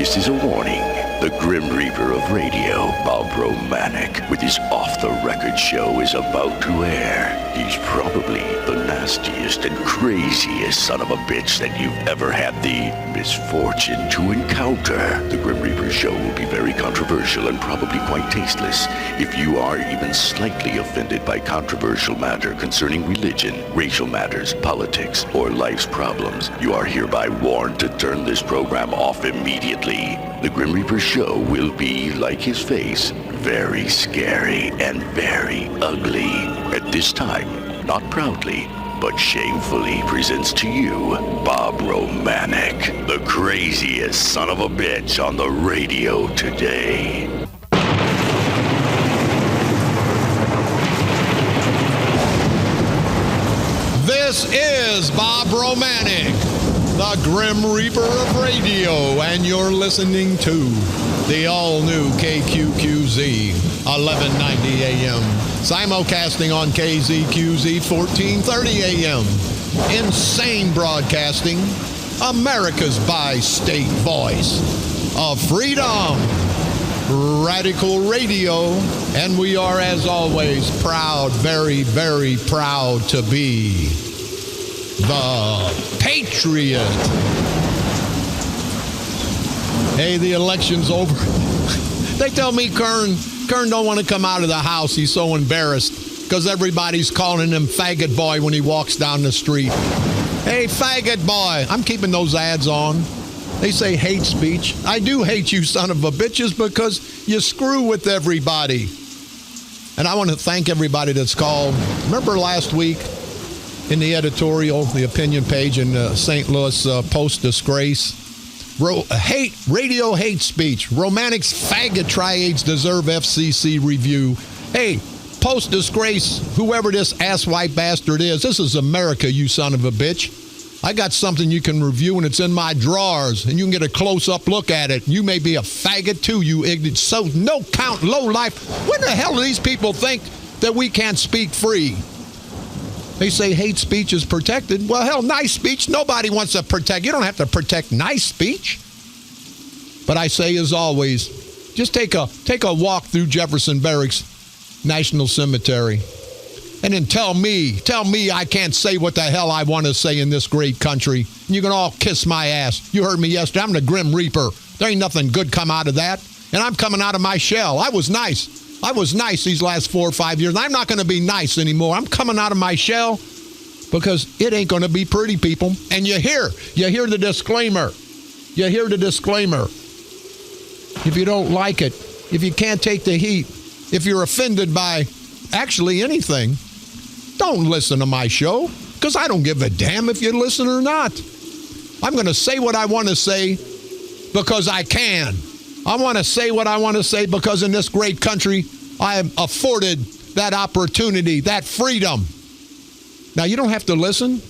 This is a warning. The Grim Reaper of radio, Bob Romanik, with his off-the-record show is about to air. He's probably the nastiest and craziest son of a bitch that you've ever had the misfortune to encounter. The Grim Reaper show will be very controversial and probably quite tasteless. If you are even slightly offended by controversial matter concerning religion, racial matters, politics, or life's problems, you are hereby warned to turn this program off immediately. The Grim Reaper show will be, like his face, very scary and very ugly. At this time, not proudly, but shamefully presents to you Bob Romanik, the craziest son of a bitch on the radio today. This is Bob Romanik, the Grim Reaper of radio, and you're listening to the all-new KQQZ 1190 AM, simulcasting on KZQZ 1430 AM. Insane broadcasting, America's bi-state voice of freedom, radical radio, and we are, as always, proud, very, very proud to be the Patriot. Hey, the election's over. They tell me Kern don't want to come out of the house. He's so embarrassed because everybody's calling him faggot boy when he walks down the street. Hey, faggot boy. I'm keeping those ads on. They say hate speech. I do hate you son of a bitches because you screw with everybody. And I want to thank everybody that's called. Remember last week in the editorial, the opinion page in St. Louis Post-Disgrace? Radio hate speech. Romanik's faggot triades deserve FCC review. Hey, Post-Disgrace, whoever this asswipe bastard is, this is America, you son of a bitch. I got something you can review, and it's in my drawers, and you can get a close-up look at it. You may be a faggot, too, you ignorant, so no-count, low-life. When the hell do these people think that we can't speak free? They say hate speech is protected. Well, hell, nice speech, nobody wants to protect. You don't have to protect nice speech. But I say, as always, just take a walk through Jefferson Barracks National Cemetery. And then tell me I can't say what the hell I want to say in this great country. And you can all kiss my ass. You heard me yesterday. I'm the Grim Reaper. There ain't nothing good come out of that. And I'm coming out of my shell. I was nice these last 4 or 5 years. I'm not going to be nice anymore. I'm coming out of my shell because it ain't going to be pretty, people. And you hear the disclaimer. You hear the disclaimer. If you don't like it, if you can't take the heat, if you're offended by actually anything, don't listen to my show, because I don't give a damn if you listen or not. I'm going to say what I want to say because I can. I want to say what I want to say because in this great country, I am afforded that opportunity, that freedom. Now, you don't have to listen.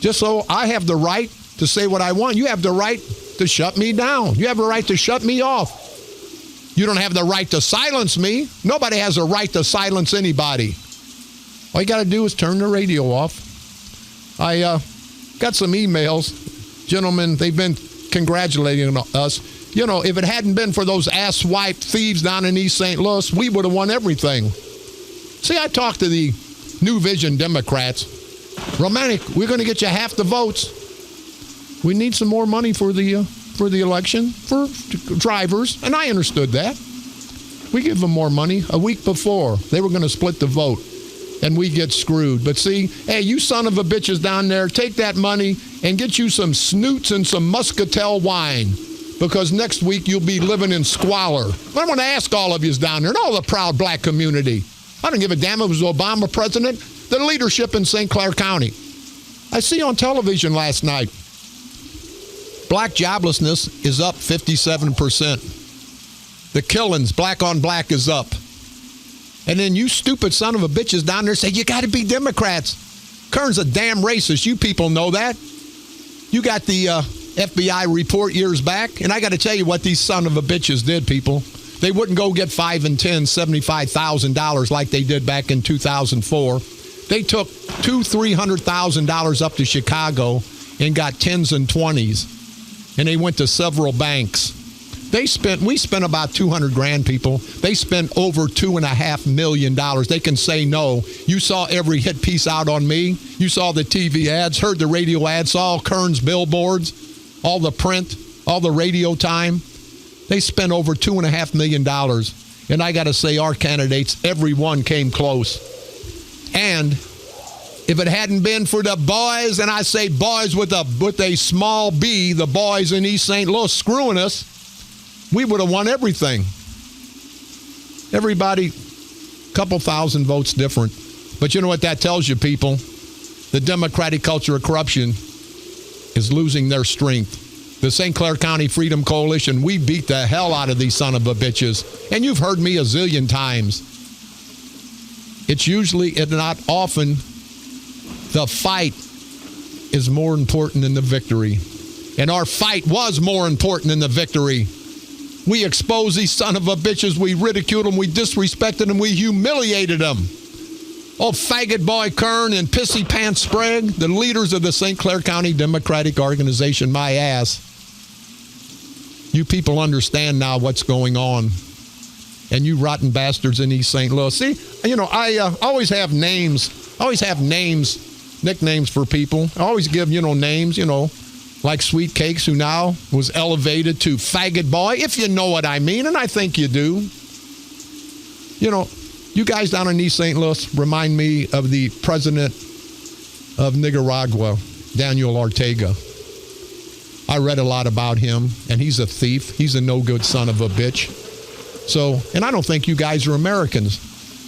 Just so I have the right to say what I want, you have the right to shut me down. You have a right to shut me off. You don't have the right to silence me. Nobody has a right to silence anybody. All you got to do is turn the radio off. I got some emails. Gentlemen, they've been congratulating us. You know, if it hadn't been for those ass-wipe thieves down in East St. Louis, we would have won everything. See, I talked to the New Vision Democrats. Romanik, we're going to get you half the votes. We need some more money for the election, for drivers, and I understood that. We give them more money. A week before, they were going to split the vote, and we get screwed. But see, hey, you son of a bitches down there, take that money and get you some snoots and some muscatel wine, because next week you'll be living in squalor. I want to ask all of yous down there, and all the proud black community. I don't give a damn if it was Obama president, the leadership in St. Clair County. I see on television last night, black joblessness is up 57%. The killings, black on black, is up. And then you stupid son of a bitches down there say, you got to be Democrats. Kern's a damn racist. You people know that. You got the FBI report years back, and I got to tell you what these son of a bitches did, people. They wouldn't go get $5 and $10, $75,000 like they did back in 2004. They took $300,000 up to Chicago and got 10s and 20s. And they went to several banks. We spent about $200,000, people. They spent over $2.5 million. They can say no. You saw every hit piece out on me. You saw the TV ads, heard the radio ads, saw Kern's billboards, all the print, all the radio time. They spent over $2.5 million. And I got to say, our candidates, every one came close. And if it hadn't been for the boys, and I say boys with a small b, the boys in East St. Louis screwing us, we would have won everything. Everybody, couple thousand votes different. But you know what that tells you, people? The Democratic culture of corruption is losing their strength. The St. Clair County Freedom Coalition, we beat the hell out of these son of a bitches. And you've heard me a zillion times. It's usually, if not often, the fight is more important than the victory. And our fight was more important than the victory. We exposed these son of a bitches. We ridiculed them. We disrespected them. We humiliated them. Oh, faggot boy Kern and pissy pants Sprague, the leaders of the St. Clair County Democratic Organization, my ass. You people understand now what's going on. And you rotten bastards in East St. Louis. See, I always have names. I always have names, nicknames for people. I always give, names, like Sweet Cakes, who now was elevated to faggot boy, if you know what I mean, and I think you do. You guys down in East St. Louis remind me of the president of Nicaragua, Daniel Ortega. I read a lot about him, and he's a thief. He's a no-good son of a bitch. So, and I don't think you guys are Americans.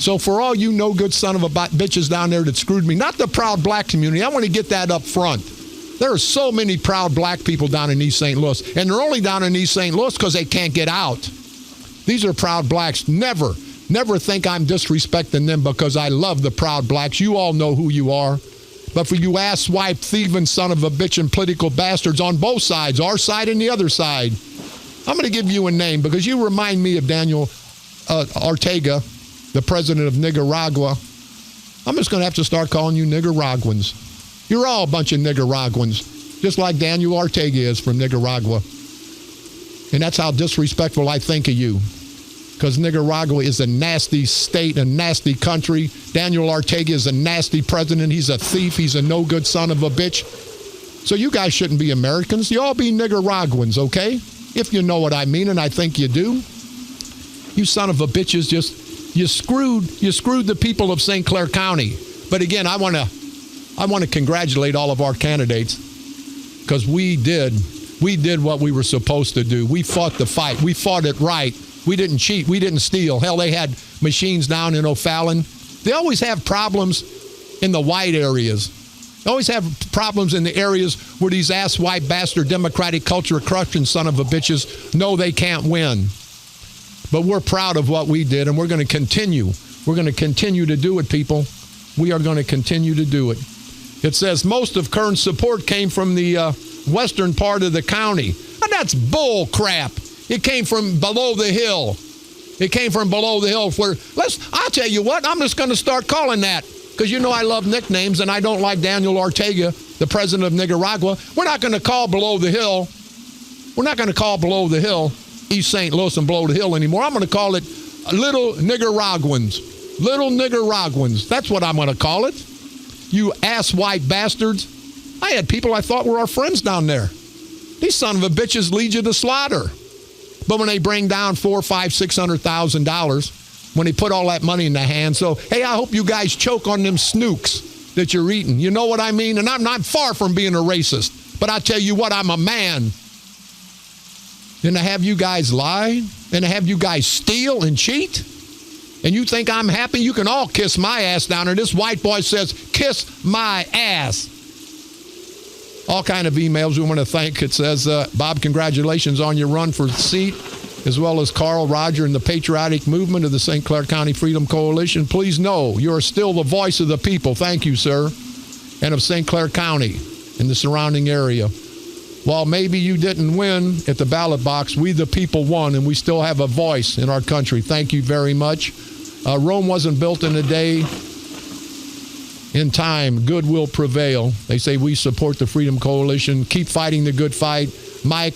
So for all you no-good son of a bitches down there that screwed me, not the proud black community, I want to get that up front. There are so many proud black people down in East St. Louis, and they're only down in East St. Louis because they can't get out. These are proud blacks. Never think I'm disrespecting them because I love the proud blacks. You all know who you are. But for you ass-wipe, thieving son of a bitch and political bastards on both sides, our side and the other side, I'm going to give you a name because you remind me of Daniel Ortega, the president of Nicaragua. I'm just going to have to start calling you Nicaraguans. You're all a bunch of Nicaraguans, just like Daniel Ortega is from Nicaragua. And that's how disrespectful I think of you. Because Nicaragua is a nasty state, a nasty country. Daniel Ortega is a nasty president. He's a thief. He's a no-good son of a bitch. So you guys shouldn't be Americans. You all be Nicaraguans, okay? If you know what I mean, and I think you do. You son of a bitches, you screwed the people of St. Clair County. But again, I want to congratulate all of our candidates because we did what we were supposed to do. We fought the fight. We fought it right. We didn't cheat. We didn't steal. Hell, they had machines down in O'Fallon. They always have problems in the white areas. They always have problems in the areas where these ass-white bastard democratic culture corruption son of a bitches know they can't win. But we're proud of what we did, and we're going to continue. We're going to continue to do it, people. We are going to continue to do it. It says most of Kern's support came from the western part of the county. And that's bull crap. It came from below the hill. It came from below the hill. I'll tell you what, I'm just going to start calling that. Because you know I love nicknames, and I don't like Daniel Ortega, the president of Nicaragua. We're not going to call below the hill. We're not going to call below the hill East St. Louis and below the hill anymore. I'm going to call it Little Nicaraguans. Little Nicaraguans. That's what I'm going to call it. You ass-white bastards. I had people I thought were our friends down there. These son of a bitches lead you to slaughter. But when they bring down $400,000, $500,000, $600,000, when they put all that money in the hand, so, hey, I hope you guys choke on them snooks that you're eating. You know what I mean? And I'm not far from being a racist. But I tell you what, I'm a man. And to have you guys lie, and to have you guys steal and cheat, and you think I'm happy, you can all kiss my ass down there. This white boy says, kiss my ass. All kind of emails we want to thank. It says, Bob, congratulations on your run for the seat, as well as Carl, Roger, and the patriotic movement of the St. Clair County Freedom Coalition. Please know you are still the voice of the people. Thank you, sir. And of St. Clair County and the surrounding area. While maybe you didn't win at the ballot box, we the people won, and we still have a voice in our country. Thank you very much. Rome wasn't built in a day. In time, good will prevail. They say we support the Freedom Coalition. Keep fighting the good fight. Mike,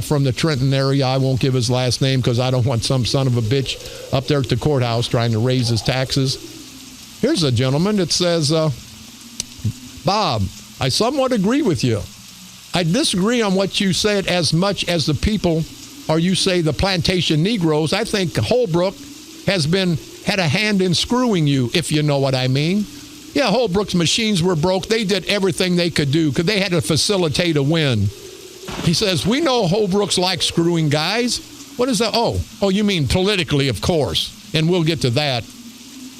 from the Trenton area. I won't give his last name because I don't want some son of a bitch up there at the courthouse trying to raise his taxes. Here's a gentleman that says, Bob, I somewhat agree with you. I disagree on what you said as much as the people, or you say the plantation Negroes. I think Holbrook had a hand in screwing you, if you know what I mean. Yeah, Holbrook's machines were broke. They did everything they could do because they had to facilitate a win. He says, we know Holbrook's like screwing guys. What is that? Oh, you mean politically, of course. And we'll get to that.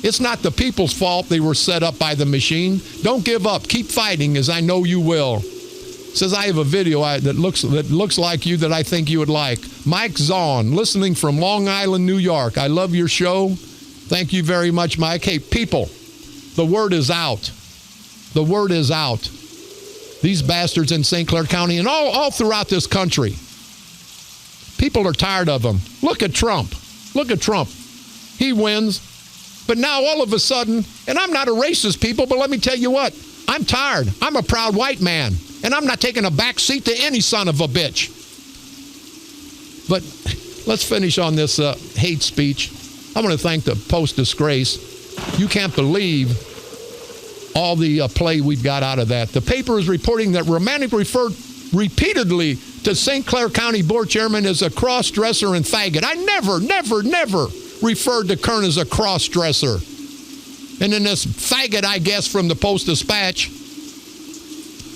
It's not the people's fault they were set up by the machine. Don't give up. Keep fighting, as I know you will. Says, I have a video that looks like you that I think you would like. Mike Zahn, listening from Long Island, New York. I love your show. Thank you very much, Mike. Hey, people, the word is out. The word is out. These bastards in St. Clair County and all throughout this country. People are tired of them. Look at Trump. Look at Trump. He wins. But now all of a sudden, and I'm not a racist, people, but let me tell you what. I'm tired. I'm a proud white man. And I'm not taking a back seat to any son of a bitch. But let's finish on this hate speech. I want to thank the Post-Disgrace. You can't believe all the play we've got out of that. The paper is reporting that Romanik referred repeatedly to St. Clair County Board Chairman as a cross-dresser and faggot. I never referred to Kern as a cross-dresser. And then this faggot, I guess, from the Post-Dispatch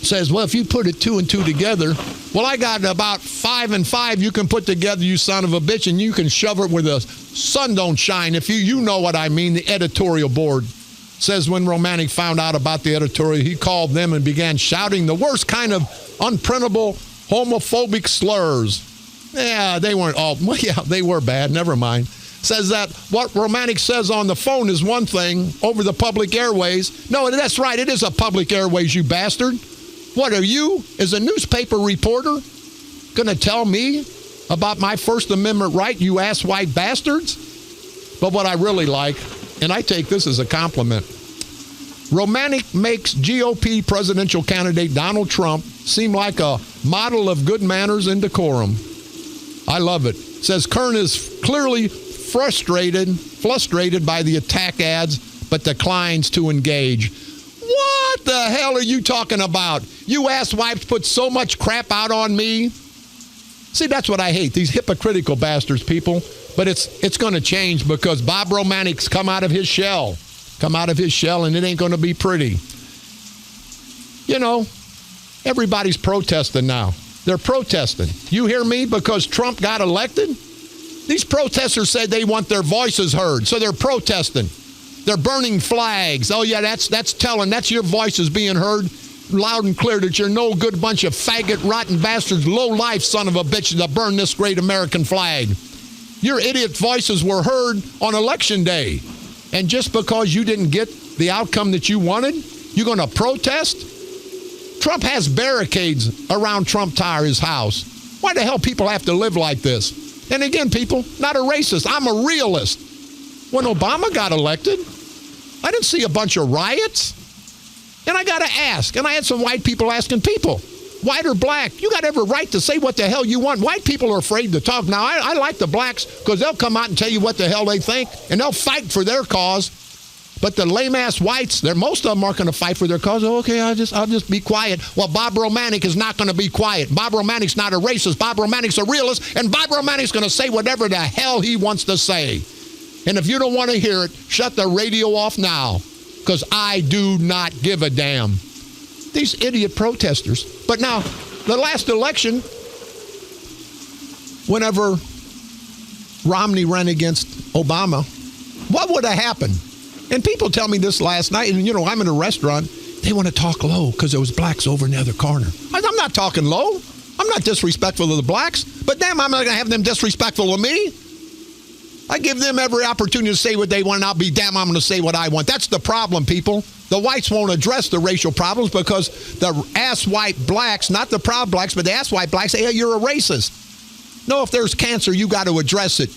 says, well, if you put it 2 and 2 together, well, I got about 5 and 5 you can put together, you son of a bitch, and you can shove it where the sun don't shine. If you know what I mean, the editorial board says when Romanik found out about the editorial, he called them and began shouting the worst kind of unprintable homophobic slurs. Yeah, they weren't all, well, yeah, they were bad, never mind. Says that what Romanik says on the phone is one thing over the public airways. No, that's right, it is a public airways, you bastard. What are you, as a newspaper reporter, going to tell me about my First Amendment right, you ass white bastards? But what I really like, and I take this as a compliment, Romanik makes GOP presidential candidate Donald Trump seem like a model of good manners and decorum. I love it. Says Kern is clearly frustrated by the attack ads, but declines to engage. What the hell are you talking about? You asswipes put so much crap out on me. See, that's what I hate, these hypocritical bastards, people. But it's going to change because Bob Romanik's come out of his shell. Come out of his shell, and it ain't going to be pretty. You know, everybody's protesting now. They're protesting. You hear me? Because Trump got elected? These protesters said they want their voices heard, so they're protesting. They're burning flags. Oh, yeah, that's telling. That's your voices being heard loud and clear that you're no good bunch of faggot, rotten bastards, low-life son of a bitch that burn this great American flag. Your idiot voices were heard on Election Day. And just because you didn't get the outcome that you wanted, you're going to protest? Trump has barricades around Trump Tower, his house. Why the hell people have to live like this? And again, people, not a racist. I'm a realist. When Obama got elected, I didn't see a bunch of riots. And I got to ask, and I had some white people asking people, white or black, you got every right to say what the hell you want. White people are afraid to talk. Now, I like the blacks because they'll come out and tell you what the hell they think, and they'll fight for their cause. But the lame-ass whites, most of them aren't going to fight for their cause. Oh, okay, I'll just be quiet. Well, Bob Romanik is not going to be quiet. Bob Romanik's not a racist. Bob Romanik's a realist, and Bob Romanik's going to say whatever the hell he wants to say. And if you don't want to hear it, shut the radio off now, because I do not give a damn. These idiot protesters. But now, the last election, whenever Romney ran against Obama, what would have happened? And people tell me this last night, and, I'm in a restaurant. They want to talk low because there was blacks over in the other corner. I'm not talking low. I'm not disrespectful of the blacks. But damn, I'm not going to have them disrespectful of me. I give them every opportunity to say what they want, and I'll be damn, I'm going to say what I want. That's the problem, people. The whites won't address the racial problems because the ass-white blacks, not the proud blacks, but the ass-white blacks say, hey, you're a racist. No, if there's cancer, you got to address it.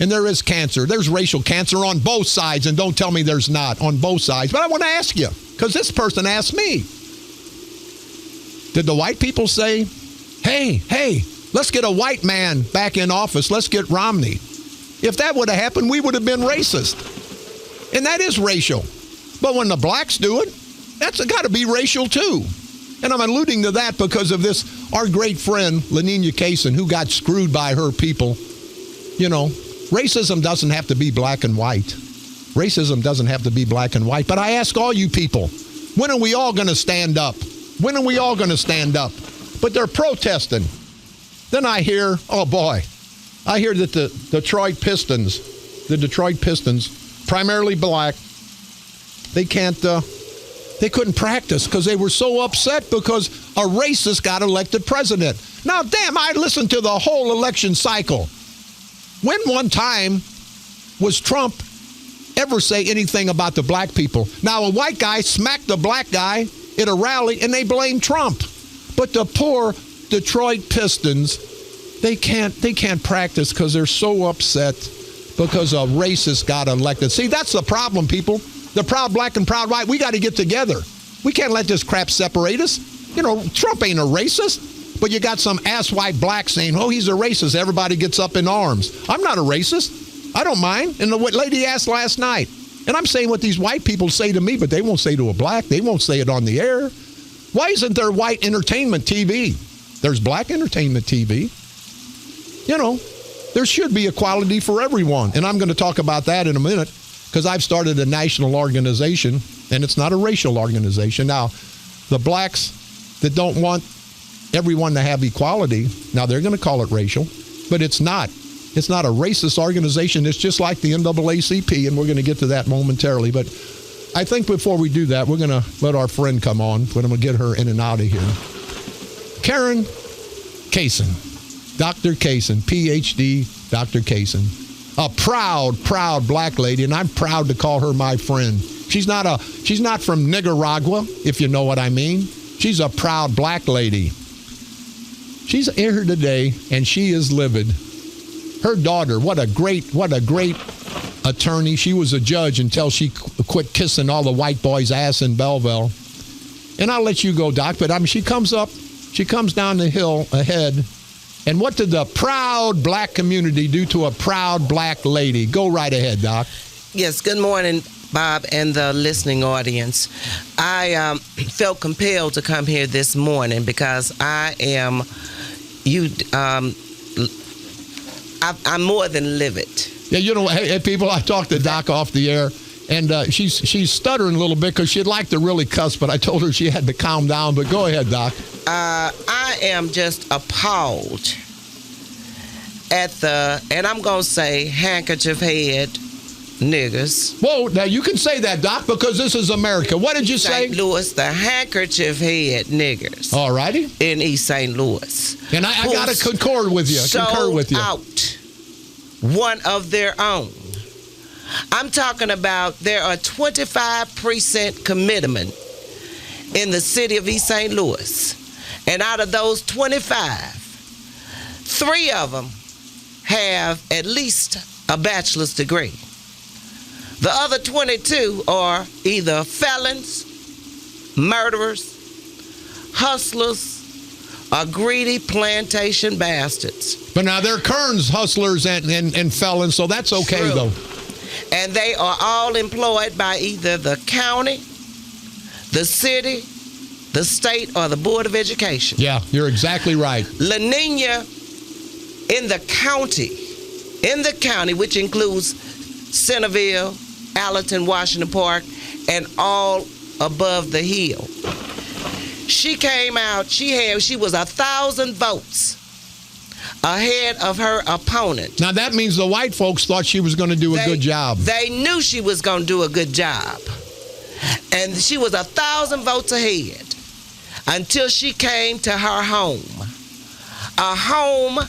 And there is cancer. There's racial cancer on both sides, and don't tell me there's not on both sides. But I want to ask you, because this person asked me, did the white people say, hey, Let's get a white man back in office. Let's get Romney. If that would have happened, we would have been racist. And that is racial. But when the blacks do it, that's got to be racial too. And I'm alluding to that because of this, our great friend, Lanina Kaysen, who got screwed by her people. You know, racism doesn't have to be black and white. Racism doesn't have to be black and white. But I ask all you people, when are we all going to stand up? When are we all going to stand up? But they're protesting. Then I hear, oh boy, I hear that the Detroit Pistons, primarily black, they couldn't practice because they were so upset because a racist got elected president. Now, damn, I listened to the whole election cycle. When one time was Trump ever say anything about the black people? Now, a white guy smacked the black guy at a rally and they blamed Trump. But the poor Detroit Pistons, they can't practice because they're so upset because a racist got elected. See, that's the problem, people. The proud black and proud white, we got to get together. We can't let this crap separate us. You know, Trump ain't a racist, but you got some ass-white black saying, oh, he's a racist. Everybody gets up in arms. I'm not a racist. I don't mind. And the lady asked last night, and I'm saying what these white people say to me, but they won't say to a black. They won't say it on the air. Why isn't there white entertainment TV? There's black entertainment TV. You know, there should be equality for everyone. And I'm going to talk about that in a minute because I've started a national organization, and it's not a racial organization. Now, the blacks that don't want everyone to have equality, now they're going to call it racial, but it's not. It's not a racist organization. It's just like the NAACP, and we're going to get to that momentarily. But I think before we do that, we're going to let our friend come on. We're going to get her in and out of here. Karen Kaysen, Dr. Kaysen, Ph.D. Dr. Kaysen, a proud black lady, and I'm proud to call her my friend. She's not from Nicaragua, if you know what I mean. She's a proud black lady. She's here today, and she is livid. Her daughter, what a great attorney. She was a judge until she quit kissing all the white boys' ass in Belleville. And I'll let you go, Doc, but I mean, she comes down the hill ahead. And what did the proud black community do to a proud black lady? Go right ahead, Doc. Yes, good morning, Bob, and the listening audience. I felt compelled to come here this morning because I'm more than livid. Yeah, you know, hey people, I talked to Doc off the air, and she's stuttering a little bit because she'd like to really cuss, but I told her she had to calm down. But go ahead, Doc. I am just appalled at and I'm going to say handkerchief head niggers. Whoa, now you can say that, Doc, because this is America. What did you say? St. Louis, the handkerchief head niggers. All righty. In East St. Louis. And I got to concur with you. Sold out one of their own. I'm talking about there are 25 precinct commitment in the city of East St. Louis. And out of those 25, 3 of them have at least a bachelor's degree. The other 22 are either felons, murderers, hustlers, or greedy plantation bastards. But now they're Kern's hustlers and felons, so that's okay. True. Though. And they are all employed by either the county, the city, the state, or the Board of Education. Yeah, you're exactly right. Lanina in the county, which includes Centerville, Allerton, Washington Park, and all above the hill. She came out, she was 1,000 votes ahead of her opponent. Now that means the white folks thought she was going to do a good job. They knew she was going to do a good job. And she was 1,000 votes ahead until she came to her home. A home,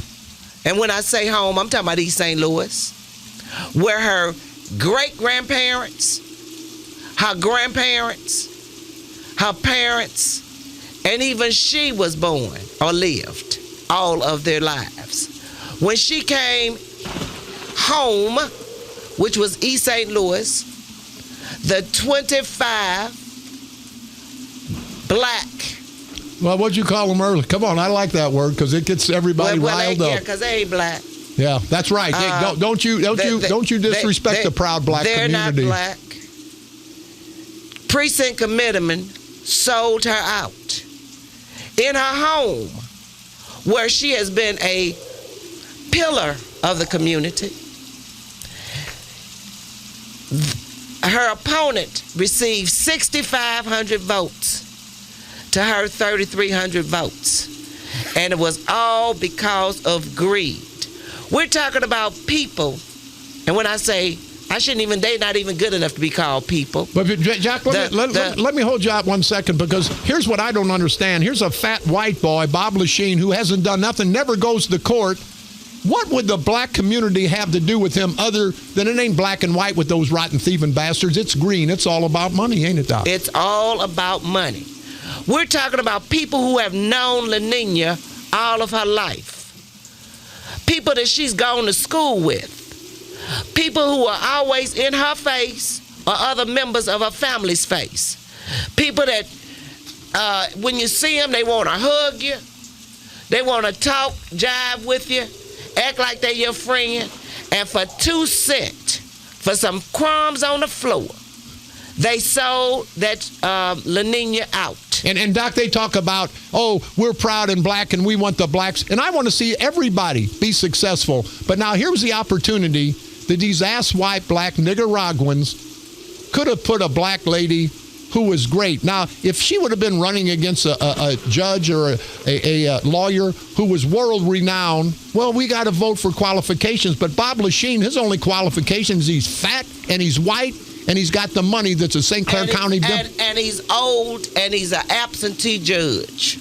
and when I say home, I'm talking about East St. Louis, where her great-grandparents, her grandparents, her parents, and even she was born or lived all of their lives. When she came home, which was East St. Louis, the 25 black Well, what'd you call them earlier? Come on, I like that word because it gets everybody riled up. Yeah, because they ain't black. Yeah, that's right. Don't you disrespect the proud black community. They're not black. Precinct committeeman sold her out in her home, where she has been a pillar of the community. Her opponent received 6,500 votes to her 3,300 votes. And it was all because of greed. We're talking about people, and when I say, they're not even good enough to be called people. But Jack, let me hold you out 1 second, because here's what I don't understand. Here's a fat white boy, Bob Lachine, who hasn't done nothing, never goes to court. What would the black community have to do with him other than it ain't black and white with those rotten thieving bastards? It's green. It's all about money, ain't it, Doc? It's all about money. We're talking about people who have known La Nina all of her life. People that she's gone to school with. People who are always in her face or other members of her family's face. People that when you see them, they want to hug you. They want to talk, jive with you, act like they're your friend. And for 2 cents, for some crumbs on the floor, they sold that La Nina out. And Doc, they talk about, we're proud and black and we want the blacks. And I want to see everybody be successful. But now here's the opportunity that these ass-white black Nicaraguans could have put a black lady who was great. Now, if she would have been running against a judge or a lawyer who was world-renowned, well, we got to vote for qualifications. But Bob Lachine, his only qualification is he's fat and he's white and he's got the money that's a St. Clair County... And he's old and he's an absentee judge.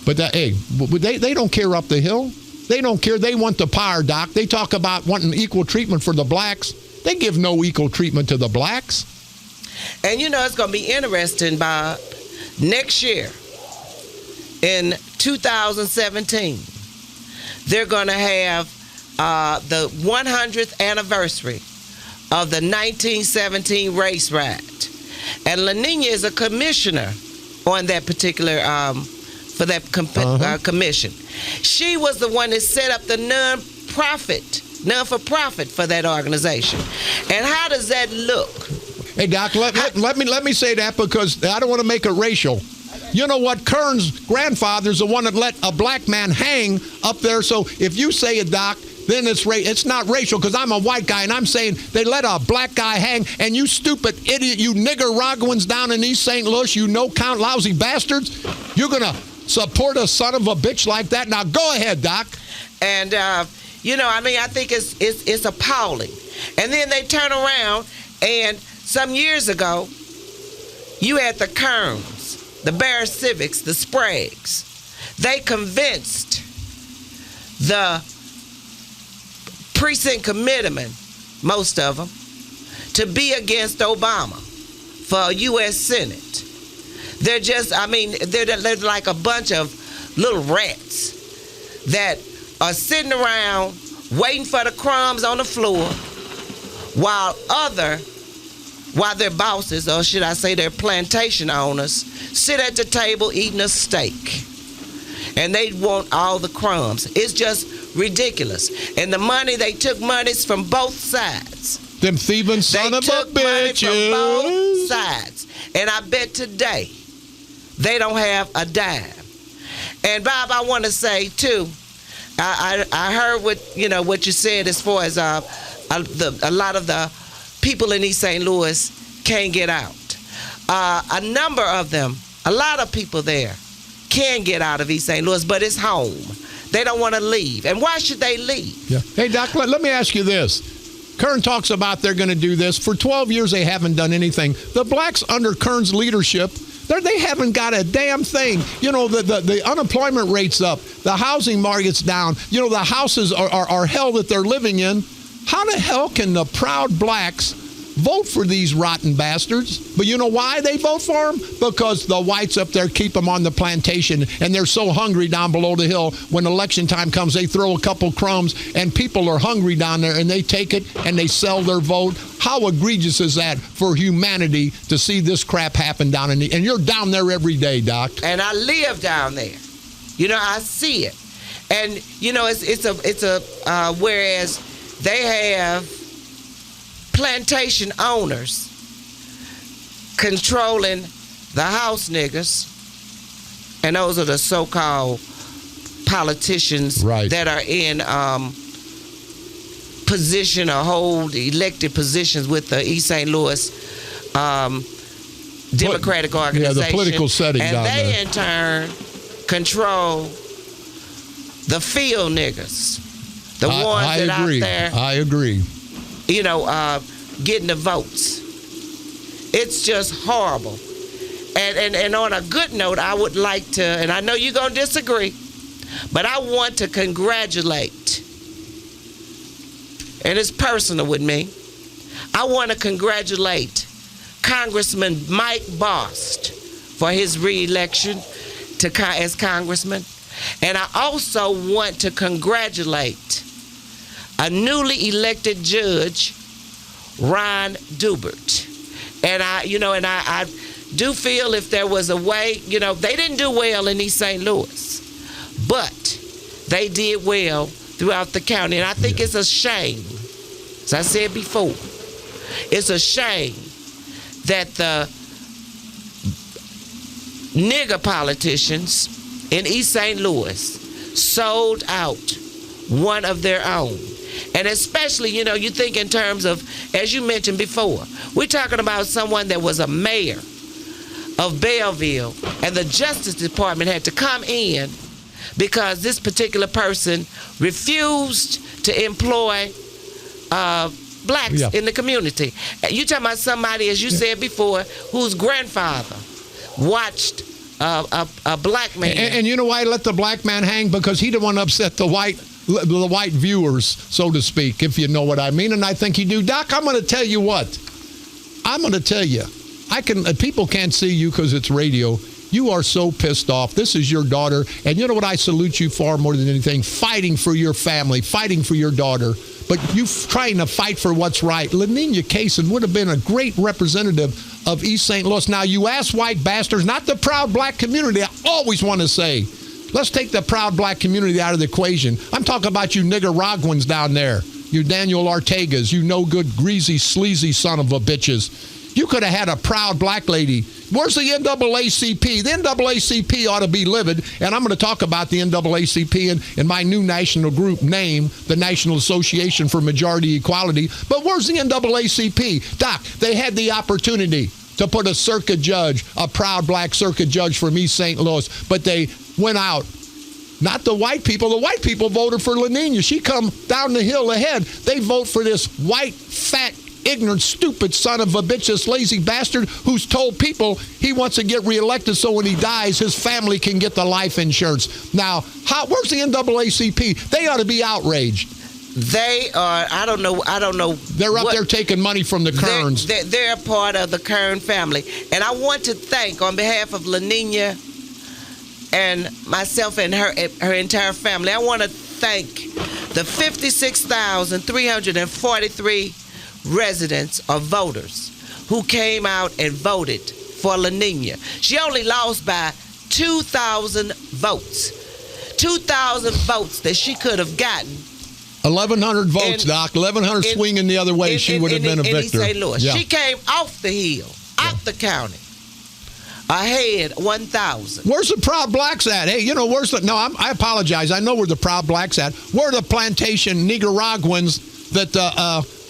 But, they don't care up the hill. They don't care. They want the power, Doc. They talk about wanting equal treatment for the blacks. They give no equal treatment to the blacks. And it's going to be interesting, Bob. Next year, in 2017, they're going to have the 100th anniversary of the 1917 race riot. And La Nina is a commissioner on that particular, for that commission. She was the one that set up the non-for-profit for that organization. And how does that look? Hey, Doc, let me say that because I don't want to make it racial. You know what? Kern's grandfather's the one that let a black man hang up there. So if you say it, Doc, then it's not racial because I'm a white guy and I'm saying they let a black guy hang. And you stupid idiot, you Nicaraguans down in East St. Louis, you no-count lousy bastards, you're going to support a son of a bitch like that? Now go ahead, Doc. And, I think it's appalling. And then they turn around and some years ago, you had the Kerns, the Bear Civics, the Spragues. They convinced the precinct committeemen, most of them, to be against Obama for U.S. Senate. They're just, they're like a bunch of little rats that are sitting around waiting for the crumbs on the floor while their bosses, or should I say their plantation owners, sit at the table eating a steak. And they want all the crumbs. It's just ridiculous. And the money, they took monies from both sides. Them thieving son of a bitches. They took money from both sides. And I bet today they don't have a dime. And Bob, I want to say too, I heard what you said as far as a lot of the people in East St. Louis can't get out. A number of them, a lot of people there can get out of East St. Louis, but it's home. They don't want to leave. And why should they leave? Yeah. Hey, Doc, let me ask you this. Kern talks about they're going to do this. For 12 years, they haven't done anything. The blacks under Kern's leadership, they haven't got a damn thing. The unemployment rate's up. The housing market's down. The houses are hell that they're living in. How the hell can the proud blacks vote for these rotten bastards. But you know why they vote for them? Because the whites up there keep them on the plantation, and they're so hungry down below the hill. When election time comes, they throw a couple crumbs, and people are hungry down there, and they take it, and they sell their vote. How egregious is that for humanity to see this crap happen down in and you're down there every day, Doc. And I live down there. You know, I see it. And, you know, it's a whereas they have plantation owners controlling the house niggas, and those are the so-called politicians that are in position or hold elected positions with the East St. Louis Democratic organization. Yeah, the political setting and down they there. in turn control the field niggas, the ones that out there. I agree. You know, getting the votes. It's just horrible. And on a good note, I would like to, and I know you're going to disagree, but I want to congratulate, and it's personal with me, I want to congratulate Congressman Mike Bost for his re-election as congressman. And I also want to congratulate a newly elected judge, Ron Dubert. And I do feel if there was a way, you know, they didn't do well in East St. Louis, but they did well throughout the county. And I think it's a shame, as I said before, it's a shame that the nigger politicians in East St. Louis sold out one of their own. And especially, you know, you think in terms of, as you mentioned before, we're talking about someone that was a mayor of Belleville, and the Justice Department had to come in because this particular person refused to employ blacks in the community. You talking about somebody, as you said before, whose grandfather watched a black man. And you know why he let the black man hang? Because he didn't want to upset the white viewers, so to speak, if you know what I mean. And I think you do. Doc, I'm going to tell you what. I'm going to tell you. People can't see you because it's radio. You are so pissed off. This is your daughter. And you know what I salute you for more than anything? Fighting for your family, fighting for your daughter. But you trying to fight for what's right. Laninha Kaysen would have been a great representative of East St. Louis. Now, you ass white bastards, not the proud black community. I always want to say, let's take the proud black community out of the equation. I'm talking about you Nicaraguans down there. You Daniel Ortegas, you no good, greasy, sleazy son of a bitches. You could have had a proud black lady. Where's the NAACP? The NAACP ought to be livid, and I'm going to talk about the NAACP in my new national group name, the National Association for Majority Equality. But where's the NAACP? Doc, they had the opportunity to put a circuit judge, a proud black circuit judge from East St. Louis, but they went out. Not the white people. The white people voted for Laninha. She come down the hill ahead. They vote for this white, fat, ignorant, stupid son of a bitch, this lazy bastard who's told people he wants to get reelected so when he dies, his family can get the life insurance. Now, where's the NAACP? They ought to be outraged. They are, I don't know. They're up there taking money from the Kerns. They're a part of the Kern family. And I want to thank, on behalf of Laninha and myself and her entire family, I want to thank the 56,343 residents or voters who came out and voted for Laninha. She only lost by 2,000 votes. 2,000 votes that she could have gotten. 1,100 votes, Doc. 1,100 swinging the other way. She would have been a victor. In East St. Louis. Yeah. She came off the hill, out the county, ahead 1,000. Where's the proud blacks at? Hey, where's the... No, I apologize. I know where the proud blacks at. Where are the plantation Nicaraguans that...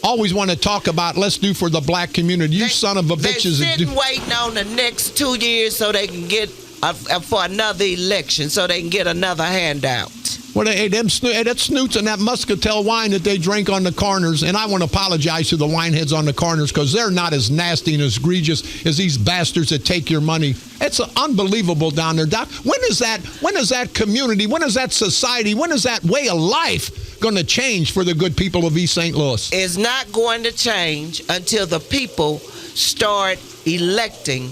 always want to talk about, let's do for the black community. You son of a bitches. They're sitting waiting on the next 2 years so they can get, for another election, so they can get another handout. Well, that snoots and that muscatel wine that they drink on the corners, and I want to apologize to the wineheads on the corners because they're not as nasty and as egregious as these bastards that take your money. It's unbelievable down there, Doc. When is that community, when is that society, when is that way of life going to change for the good people of East St. Louis? It's not going to change until the people start electing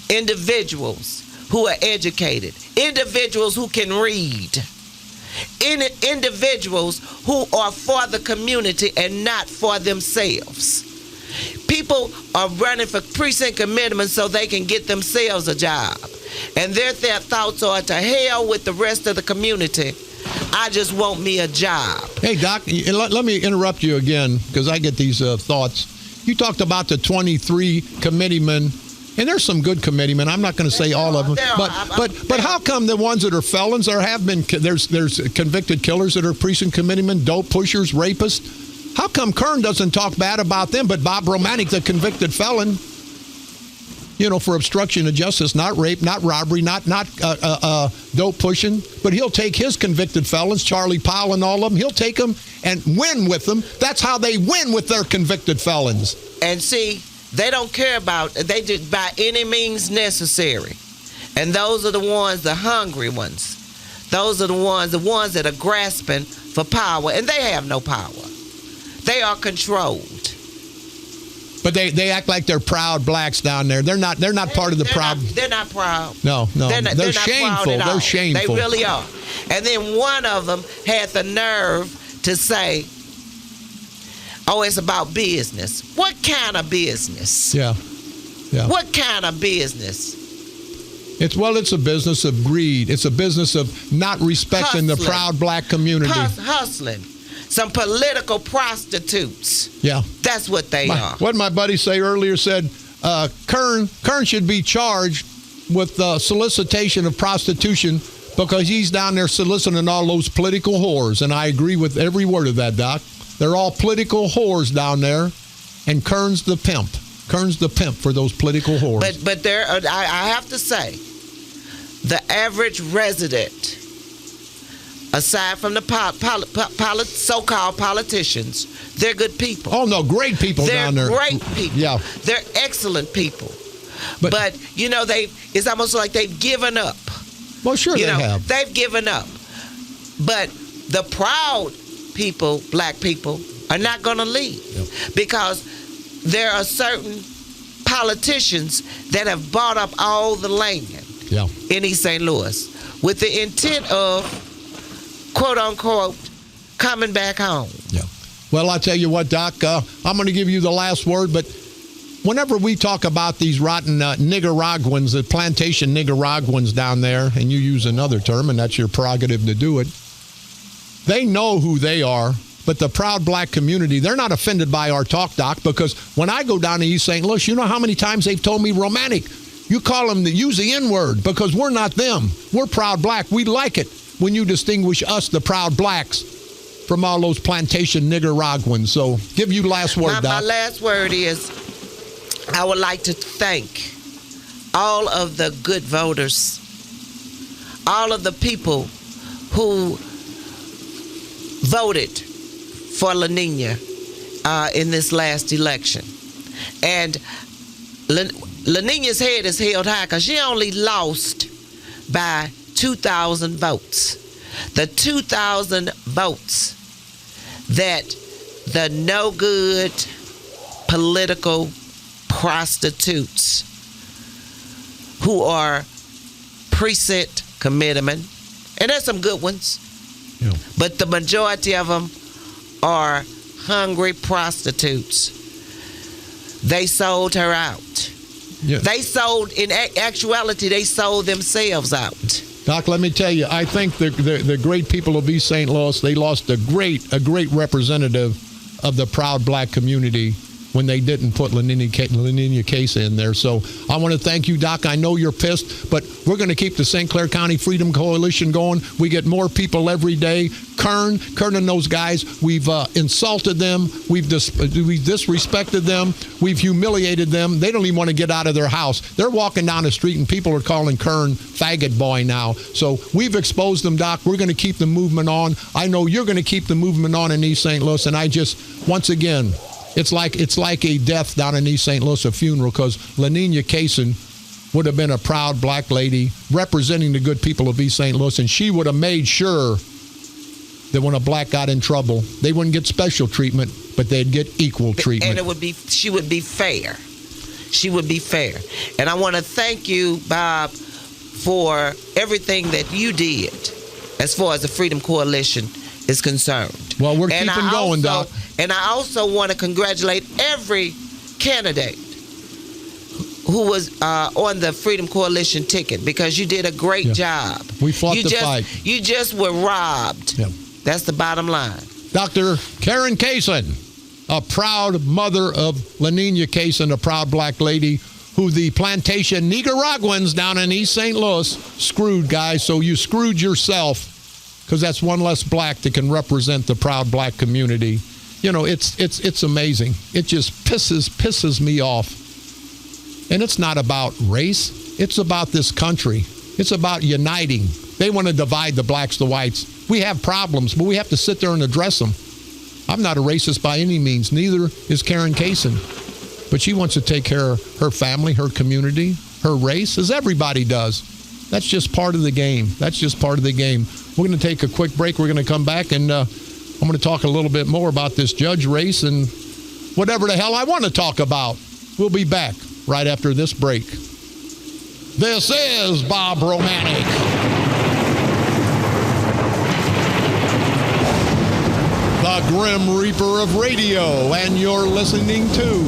individuals who are educated, individuals who can read, individuals who are for the community and not for themselves. People are running for precinct committeemen so they can get themselves a job. And their thoughts are, to hell with the rest of the community. I just want me a job. Hey, Doc, let me interrupt you again because I get these thoughts. You talked about the 23 committeemen, and there's some good committeemen. I'm not going to say all of them, but how come the ones that are felons there's convicted killers that are precinct committeemen, dope pushers, rapists? How come Kern doesn't talk bad about them, but Bob Romanik, the convicted felon, for obstruction of justice, not rape, not robbery, not dope pushing, but he'll take his convicted felons, Charlie Powell and all of them, he'll take them and win with them. That's how they win with their convicted felons. And see, they don't care they did by any means necessary. And those are the ones, the hungry ones. Those are the ones that are grasping for power, and they have no power. They are controlled. But they act like they're proud blacks down there. They're not part of the proud. They're not proud. No. They're not shameful. They're shameful. They really are. And then one of them had the nerve to say, "Oh, it's about business." What kind of business? Yeah. What kind of business? It's a business of greed. It's a business of not respecting the proud black community. Hustling. Some political prostitutes. Yeah. That's what they are. What my buddy say earlier said, Kern should be charged with solicitation of prostitution because he's down there soliciting all those political whores. And I agree with every word of that, Doc. They're all political whores down there, and Kern's the pimp. Kern's the pimp for those political whores. But there, I have to say, the average resident, aside from the so-called politicians, they're good people. Oh, no, great people down there. They're great people. Yeah. They're excellent people. But it's almost like they've given up. Well, sure they have. They've given up. But the proud people, black people, are not going to leave. Yep. Because there are certain politicians that have bought up all the land in East St. Louis with the intent of, quote unquote, coming back home. Yeah. Well, I'll tell you what, Doc, I'm going to give you the last word, but whenever we talk about these rotten Nicaraguans, the plantation Nicaraguans down there, and you use another term, and that's your prerogative to do it, they know who they are, but the proud black community, they're not offended by our talk, Doc, because when I go down to East St. Louis, you know how many times they've told me, Romanik, you call them use the N-word because we're not them. We're proud black. We like it when you distinguish us, the proud blacks, from all those plantation Nicaraguans. So give you last word, Doc. My last word is I would like to thank all of the good voters, all of the people who voted for La Nina in this last election. And La Nina's head is held high because she only lost by 2,000 votes. The 2,000 votes that the no good political prostitutes who are precinct committeemen, and there's some good ones, but the majority of them are hungry prostitutes. They sold her out. Yeah. They sold, in actuality, they sold themselves out. Doc, let me tell you, I think the great people of East St. Louis, they lost a great representative of the proud black community when they didn't put La Nina case in there. So I want to thank you, Doc. I know you're pissed, but we're going to keep the St. Clair County Freedom Coalition going. We get more people every day. Kern and those guys, we've insulted them. We've disrespected them. We've humiliated them. They don't even want to get out of their house. They're walking down the street and people are calling Kern faggot boy now. So we've exposed them, Doc. We're going to keep the movement on. I know you're going to keep the movement on in East St. Louis. And I just, once again, it's like a death down in East St. Louis, a funeral, because La Nina Kaysen would have been a proud black lady representing the good people of East St. Louis, and she would have made sure that when a black got in trouble, they wouldn't get special treatment, but they'd get equal treatment. And she would be fair. She would be fair. And I want to thank you, Bob, for everything that you did as far as the Freedom Coalition is concerned. Well, we're keeping going, Doc. And I also want to congratulate every candidate who was on the Freedom Coalition ticket, because you did a great job. We fought the fight. You just were robbed. Yep. That's the bottom line. Dr. Karen Kaysen, a proud mother of Lanina Kaysen, a proud black lady who the plantation Nicaraguans down in East St. Louis screwed, guys. So you screwed yourself, because that's one less black that can represent the proud black community. You know, it's amazing. It just pisses me off. And it's not about race. It's about this country. It's about uniting. They want to divide the blacks, the whites. We have problems, but we have to sit there and address them. I'm not a racist by any means. Neither is Karen Kaysen. But she wants to take care of her family, her community, her race, as everybody does. That's just part of the game. That's just part of the game. We're going to take a quick break. We're going to come back, and I'm going to talk a little bit more about this judge race and whatever the hell I want to talk about. We'll be back right after this break. This is Bob Romanik. The Grim Reaper of Radio, and you're listening to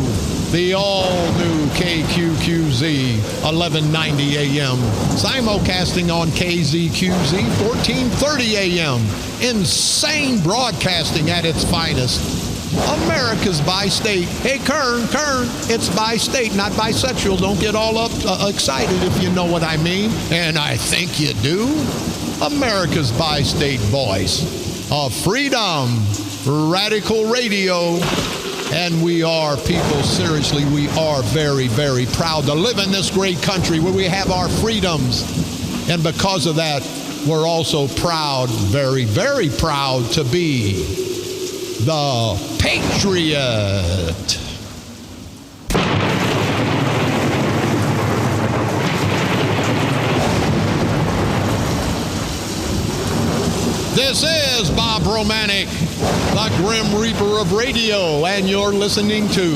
the all-new KQQZ 1190 AM, simulcasting on KZQZ 1430 AM. Insane broadcasting at its finest. America's bi-state. Hey, Kern, it's bi-state, not bisexual. Don't get all up excited if you know what I mean. And I think you do. America's bi-state voice of freedom, radical radio. And we are, people, seriously, we are very, very proud to live in this great country where we have our freedoms. And because of that, we're also proud, very, very proud to be the Patriot. This is Bob Romanik, the Grim Reaper of Radio, and you're listening to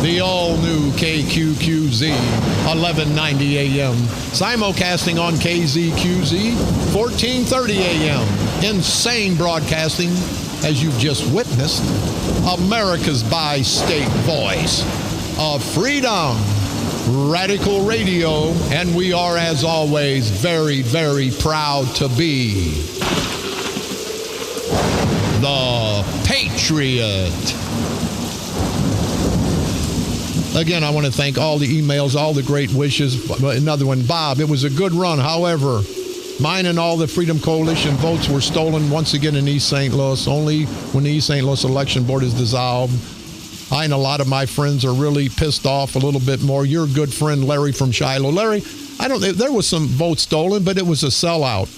the all-new KQQZ 1190 AM, simulcasting on KZQZ 1430 AM. Insane broadcasting, as you've just witnessed. America's bi-state voice of freedom, radical radio, and we are, as always, very, very proud to be the Patriot. Again, I want to thank all the emails, all the great wishes. Another one, Bob, it was a good run. However, mine and all the Freedom Coalition votes were stolen once again in East St. Louis, only when the East St. Louis Election Board is dissolved. I and a lot of my friends are really pissed off a little bit more. Your good friend, Larry from Shiloh. Larry, there was some votes stolen, but it was a sellout.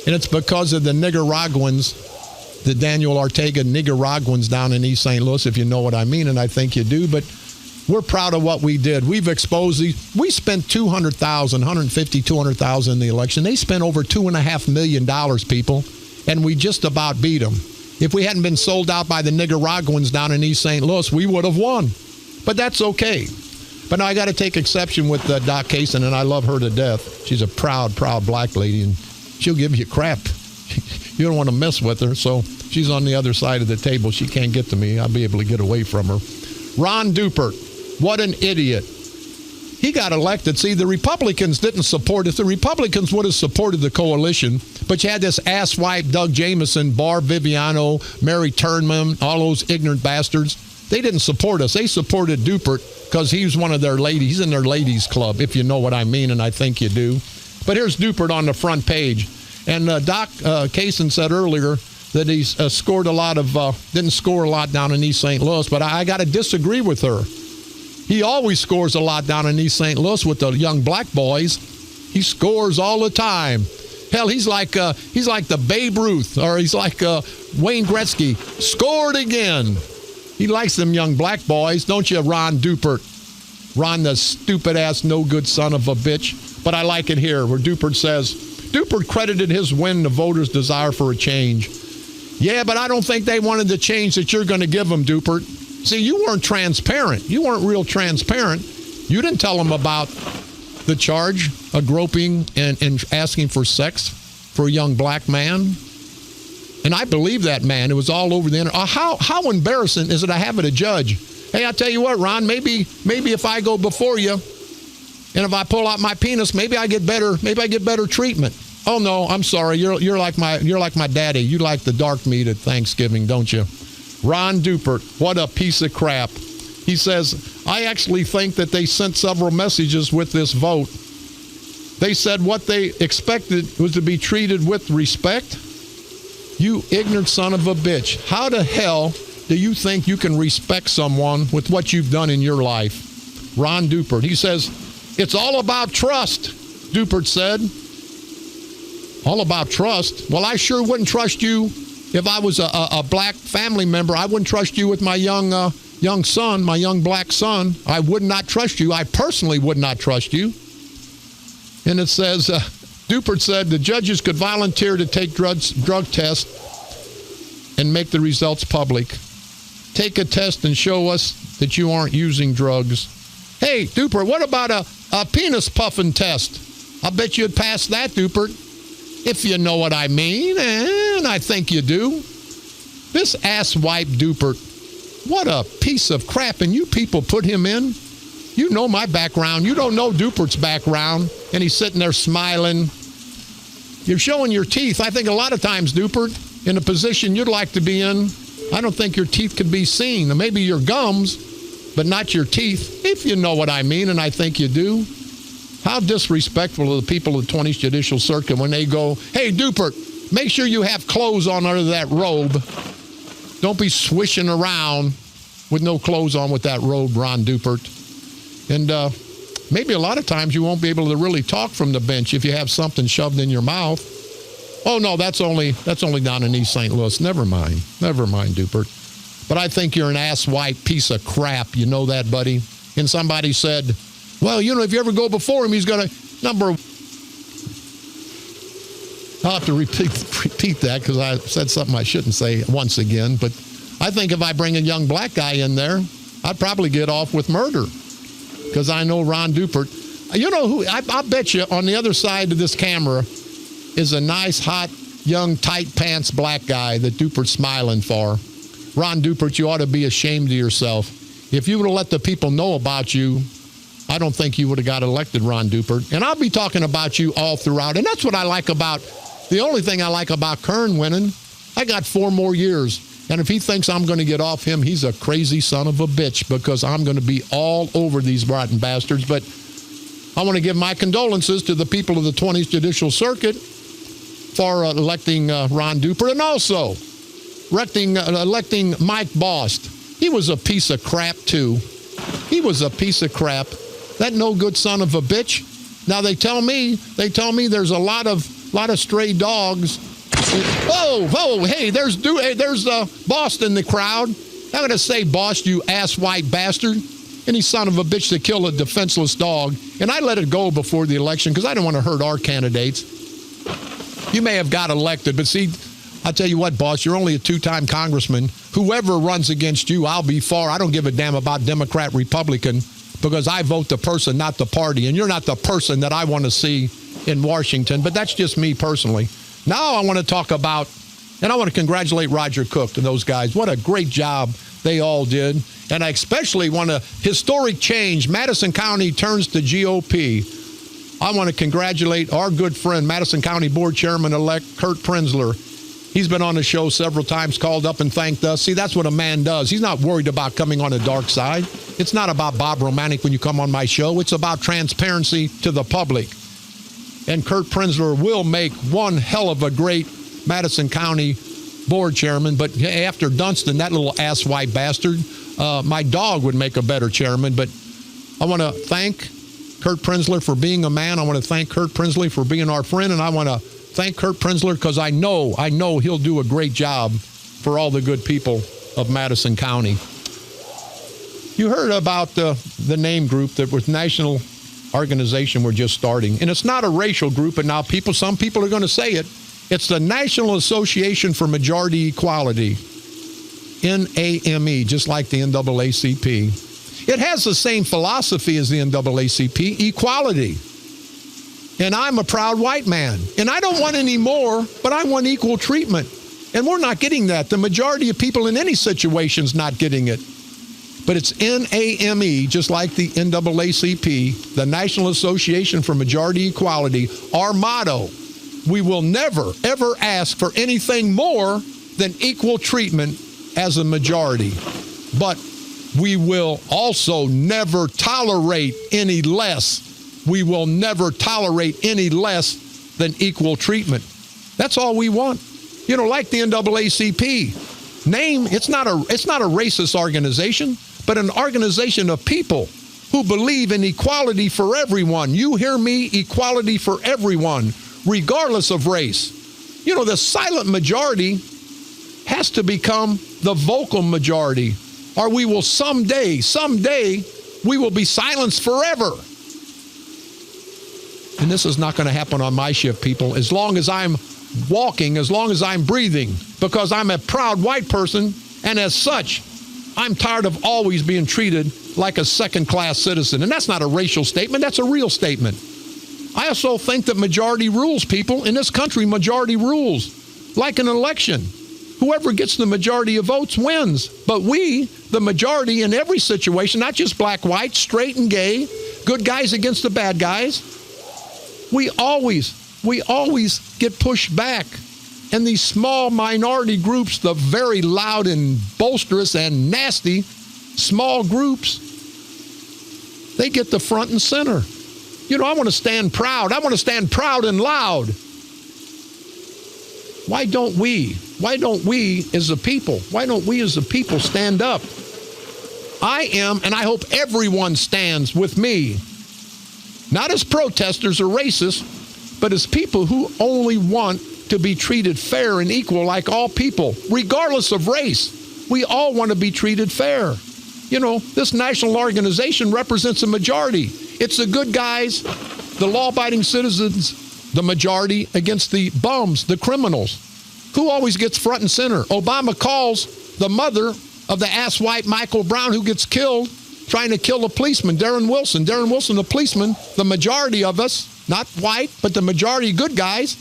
And it's because of the Nicaraguans, the Daniel Ortega Nicaraguans down in East St. Louis, if you know what I mean, and I think you do. But we're proud of what we did. We've exposed these. We spent $200,000, $200,000 in the election. They spent over $2.5 million, people, and we just about beat them. If we hadn't been sold out by the Nicaraguans down in East St. Louis, we would have won. But that's okay. But now I got to take exception with Doc Kaysen, and I love her to death. She's a proud, proud black lady, and she'll give you crap. You don't want to mess with her, so she's on the other side of the table. She can't get to me. I'll be able to get away from her. Ron Dupert, what an idiot. He got elected. See, the Republicans didn't support it. The Republicans would have supported the coalition, but you had this asswipe, Doug Jamieson, Barb Viviano, Mary Turnman, all those ignorant bastards. They didn't support us. They supported Dupert because he was one of their ladies. He's in their ladies club, if you know what I mean, and I think you do. But here's Dupert on the front page. And Doc Kaysen said earlier that he scored a lot of, didn't score a lot down in East St. Louis, but I got to disagree with her. He always scores a lot down in East St. Louis with the young black boys. He scores all the time. Hell, he's like the Babe Ruth, or he's like Wayne Gretzky. Scored again. He likes them young black boys, don't you, Ron Dupert? Ron, the stupid-ass, no-good son of a bitch. But I like it here, where Dupert says, Dupert credited his win to voters' desire for a change. Yeah, but I don't think they wanted the change that you're going to give them, Dupert. See, you weren't transparent. You weren't real transparent. You didn't tell them about the charge of groping and asking for sex for a young black man. And I believe that, man. It was all over the internet. How embarrassing is it to have it a judge? Hey, I tell you what, Ron, maybe if I go before you and if I pull out my penis, maybe I get better treatment. Oh no, I'm sorry. You're like my daddy. You like the dark meat at Thanksgiving, don't you? Ron Dupert, what a piece of crap. He says, I actually think that they sent several messages with this vote. They said what they expected was to be treated with respect. You ignorant son of a bitch. How the hell do you think you can respect someone with what you've done in your life? Ron Dupert. He says, it's all about trust, Dupert said. All about trust? Well, I sure wouldn't trust you if I was a black family member. I wouldn't trust you with my young son, my young black son. I would not trust you. I personally would not trust you. And it says, Dupert said the judges could volunteer to take drug tests and make the results public. Take a test and show us that you aren't using drugs. Hey, Dupert, what about a penis puffing test? I bet you'd pass that, Dupert, if you know what I mean, and I think you do. This asswipe Dupert, what a piece of crap, and you people put him in. You know my background. You don't know Dupert's background, and he's sitting there smiling. You're showing your teeth. I think a lot of times, Dupert, in a position you'd like to be in, I don't think your teeth could be seen. Maybe your gums, but not your teeth, if you know what I mean, and I think you do. How disrespectful of the people of the 20th Judicial Circuit when they go, hey, Dupert, make sure you have clothes on under that robe. Don't be swishing around with no clothes on with that robe, Ron Dupert. And maybe a lot of times you won't be able to really talk from the bench if you have something shoved in your mouth. Oh, no, that's only down in East St. Louis. Never mind, Dupert. But I think you're an asswipe piece of crap. You know that, buddy? And somebody said, well, you know, if you ever go before him, he's going to I'll have to repeat that because I said something I shouldn't say once again. But I think if I bring a young black guy in there, I'd probably get off with murder because I know Ron Dupert. You know who? I bet you on the other side of this camera is a nice, hot, young, tight pants black guy that Dupert's smiling for. Ron Dupert, you ought to be ashamed of yourself. If you would have let the people know about you, I don't think you would have got elected, Ron Dupert. And I'll be talking about you all throughout. And that's what I like about, the only thing I like about Kern winning, I got 4 more years. And if he thinks I'm going to get off him, he's a crazy son of a bitch because I'm going to be all over these rotten bastards. But I want to give my condolences to the people of the 20th Judicial Circuit for electing Ron Dupert and also electing Mike Bost. He was a piece of crap, too. He was a piece of crap. That no good son of a bitch. Now they tell me there's a lot of stray dogs. Oh, hey, there's Bost in the crowd. I'm going to say, Bost, you asswipe bastard. Any son of a bitch to kill a defenseless dog. And I let it go before the election because I didn't want to hurt our candidates. You may have got elected, but see, I'll tell you what, boss, you're only a 2-time congressman. Whoever runs against you, I'll be for. I don't give a damn about Democrat, Republican, because I vote the person, not the party. And you're not the person that I want to see in Washington, but that's just me personally. Now I want to talk about, and I want to congratulate Roger Cook and those guys. What a great job they all did. And I especially want a historic change. Madison County turns to GOP. I want to congratulate our good friend, Madison County Board Chairman-elect Kurt Prenzler. He's been on the show several times, called up and thanked us. See, that's what a man does. He's not worried about coming on the dark side. It's not about Bob Romanik when you come on my show. It's about transparency to the public. And Kurt Prenzler will make one hell of a great Madison County board chairman. But after Dunston, that little asswipe bastard, my dog would make a better chairman. But I want to thank Kurt Prenzler for being a man. I want to thank Kurt Prenzler for being our friend. And I want to thank Kurt Prenzler because I know he'll do a great job for all the good people of Madison County. You heard about the name group that was national organization we're just starting. And it's not a racial group. And now some people are going to say it. It's the National Association for Majority Equality, NAME, just like the NAACP. It has the same philosophy as the NAACP, equality. And I'm a proud white man. And I don't want any more, but I want equal treatment. And we're not getting that. The majority of people in any situation is not getting it. But it's NAME, just like the NAACP, the National Association for Majority Equality. Our motto, we will never, ever ask for anything more than equal treatment as a majority. But we will also never tolerate any less. We will never tolerate any less than equal treatment. That's all we want. You know, like the NAACP. Name, it's not a racist organization, but an organization of people who believe in equality for everyone. You hear me? Equality for everyone, regardless of race. You know, the silent majority has to become the vocal majority, or we will someday, we will be silenced forever. And this is not going to happen on my shift, people, as long as I'm walking, as long as I'm breathing, because I'm a proud white person, and as such, I'm tired of always being treated like a second-class citizen. And that's not a racial statement, that's a real statement. I also think that majority rules, people. In this country, majority rules. Like an election. Whoever gets the majority of votes wins. But we, the majority in every situation, not just black, white, straight and gay, good guys against the bad guys, we always get pushed back. And these small minority groups, the very loud and boisterous and nasty small groups, they get the front and center. You know, I want to stand proud. I want to stand proud and loud. Why don't we as a people, stand up? I am, and I hope everyone stands with me. Not as protesters or racists, but as people who only want to be treated fair and equal like all people, regardless of race. We all want to be treated fair. You know, this national organization represents a majority. It's the good guys, the law-abiding citizens, the majority against the bums, the criminals. Who always gets front and center? Obama calls the mother of the asswipe Michael Brown who gets killed trying to kill a policeman, Darren Wilson. Darren Wilson, the policeman, the majority of us, not white, but the majority good guys,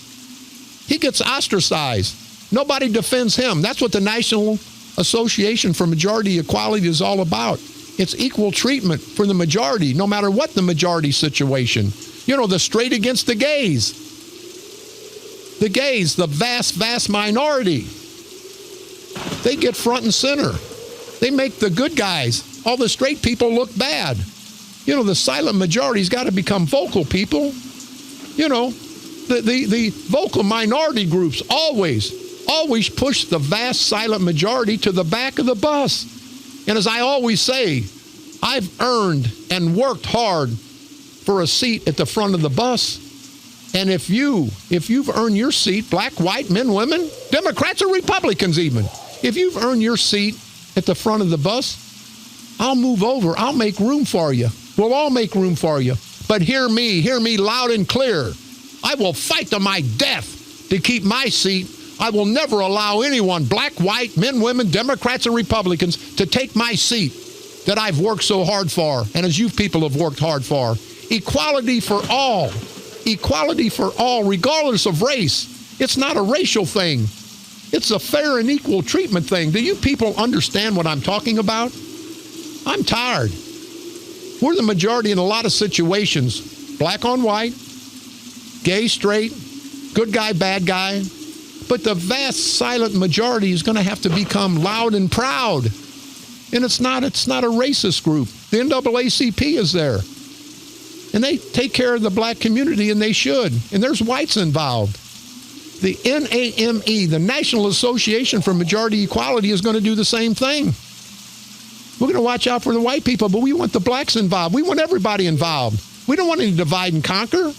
he gets ostracized. Nobody defends him. That's what the National Association for Majority Equality is all about. It's equal treatment for the majority, no matter what the majority situation. You know, the straight against the gays. The gays, the vast, vast minority. They get front and center. They make the good guys, all the straight people, look bad. You know, the silent majority's got to become vocal, people. You know, the vocal minority groups always push the vast silent majority to the back of the bus. And as I always say, I've earned and worked hard for a seat at the front of the bus. And if you've earned your seat, black, white, men, women, Democrats or Republicans even, if you've earned your seat at the front of the bus, I'll move over. I'll make room for you. We'll all make room for you. But hear me loud and clear. I will fight to my death to keep my seat. I will never allow anyone, black, white, men, women, Democrats, or Republicans, to take my seat that I've worked so hard for, and as you people have worked hard for. Equality for all. Equality for all, regardless of race. It's not a racial thing. It's a fair and equal treatment thing. Do you people understand what I'm talking about? I'm tired. We're the majority in a lot of situations. Black on white, gay, straight, good guy, bad guy. But the vast silent majority is going to have to become loud and proud. And it's not a racist group. The NAACP is there. And they take care of the black community, and they should. And there's whites involved. The NAME, the National Association for Majority Equality, is going to do the same thing. We're going to watch out for the white people, but we want the blacks involved. We want everybody involved. We don't want any divide and conquer.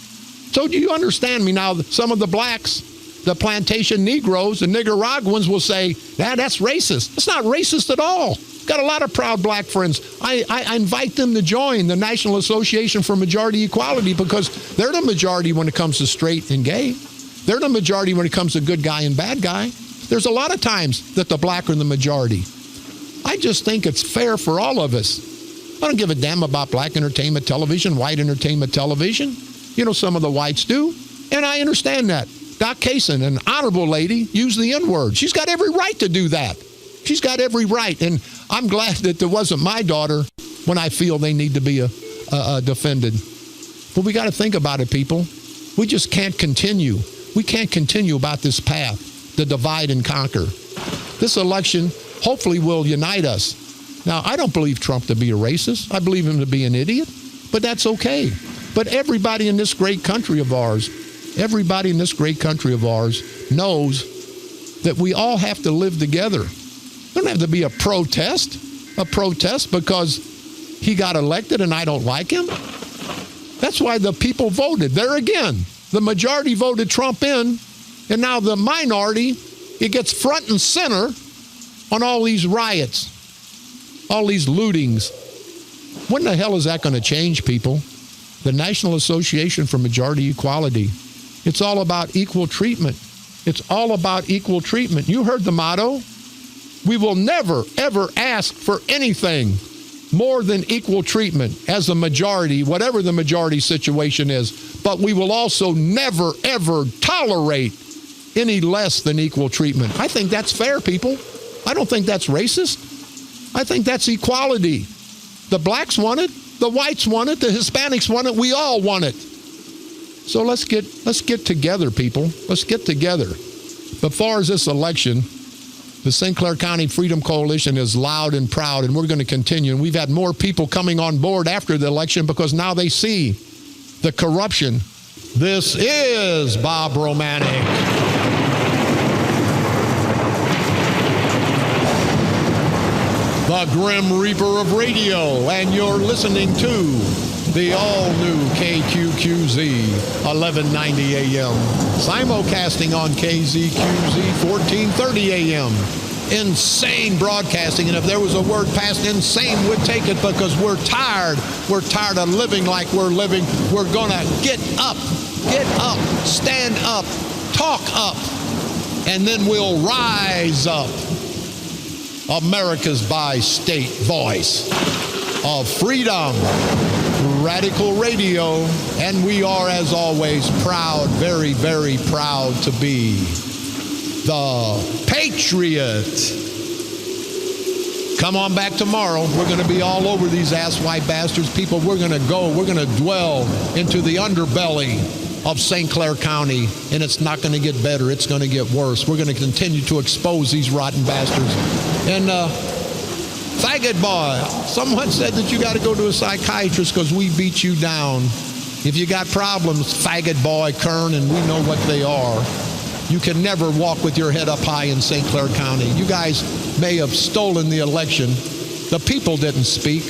So do you understand me now? Some of the blacks, the plantation Negroes, the Nicaraguans will say, that's racist. It's not racist at all. Got a lot of proud black friends. I invite them to join the National Association for Majority Equality because they're the majority when it comes to straight and gay. They're the majority when it comes to good guy and bad guy. There's a lot of times that the black are the majority. I just think it's fair for all of us. I don't give a damn about black entertainment television, white entertainment television. You know, some of the whites do. And I understand that. Doc Kaysen, an honorable lady, used the N-word. She's got every right to do that. She's got every right. And I'm glad that there wasn't my daughter when I feel they need to be defended. But we got to think about it, people. We just can't continue. We can't continue about this path, the divide and conquer. This election hopefully will unite us. Now, I don't believe Trump to be a racist. I believe him to be an idiot, but that's okay. But everybody in this great country of ours, knows that we all have to live together. There don't have to be a protest because he got elected and I don't like him. That's why the people voted. There again, the majority voted Trump in, and now the minority, it gets front and center on all these riots, all these lootings. When the hell is that going to change, people? The National Association for Majority Equality. It's all about equal treatment. It's all about equal treatment. You heard the motto. We will never, ever ask for anything more than equal treatment as a majority, whatever the majority situation is. But we will also never, ever tolerate any less than equal treatment. I think that's fair, people. I don't think that's racist. I think that's equality. The blacks want it. The whites want it. The Hispanics want it. We all want it. So let's get together, people. Let's get together. But far as this election, the St. Clair County Freedom Coalition is loud and proud, and we're going to continue. And we've had more people coming on board after the election because now they see the corruption. This is Bob Romanik. The Grim Reaper of Radio, and you're listening to the all-new KQQZ 1190 AM, simulcasting on KZQZ 1430 AM. Insane broadcasting, and if there was a word past insane, we'd take it because we're tired. We're tired of living like we're living. We're gonna get up, stand up, talk up, and then we'll rise up. America's bi-state voice of freedom, Radical Radio, and we are, as always, proud, very, very proud to be the Patriot. Come on back tomorrow. We're going to be all over these ass-white bastards. People, we're going to dwell into the underbelly of St. Clair County, and it's not going to get better. It's going to get worse. We're going to continue to expose these rotten bastards. And faggot boy, someone said that you got to go to a psychiatrist because we beat you down. If you got problems, faggot boy, Kern, and we know what they are, you can never walk with your head up high in St. Clair County. You guys may have stolen the election. The people didn't speak.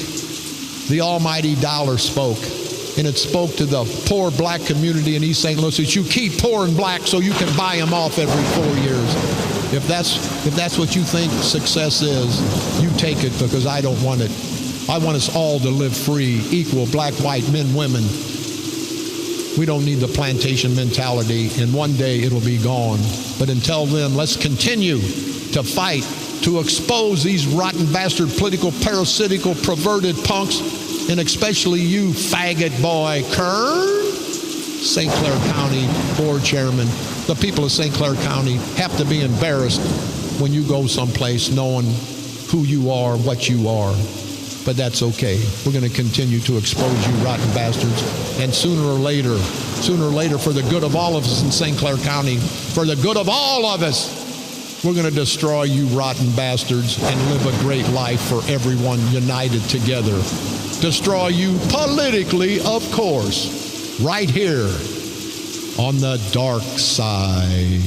The almighty dollar spoke. And it spoke to the poor black community in East St. Louis that you keep poor and black so you can buy them off every 4 years. If that's what you think success is, you take it, because I don't want it. I want us all to live free, equal, black, white, men, women. We don't need the plantation mentality, and one day it'll be gone. But until then, let's continue to fight to expose these rotten bastard political, parasitical, perverted punks, and especially you, faggot boy, Kern, St. Clair County Board Chairman. The people of St. Clair County have to be embarrassed when you go someplace knowing who you are, what you are. But that's okay. We're going to continue to expose you rotten bastards. And sooner or later, for the good of all of us in St. Clair County, for the good of all of us, we're going to destroy you rotten bastards and live a great life for everyone united together. Destroy you politically, of course, right here on the dark side.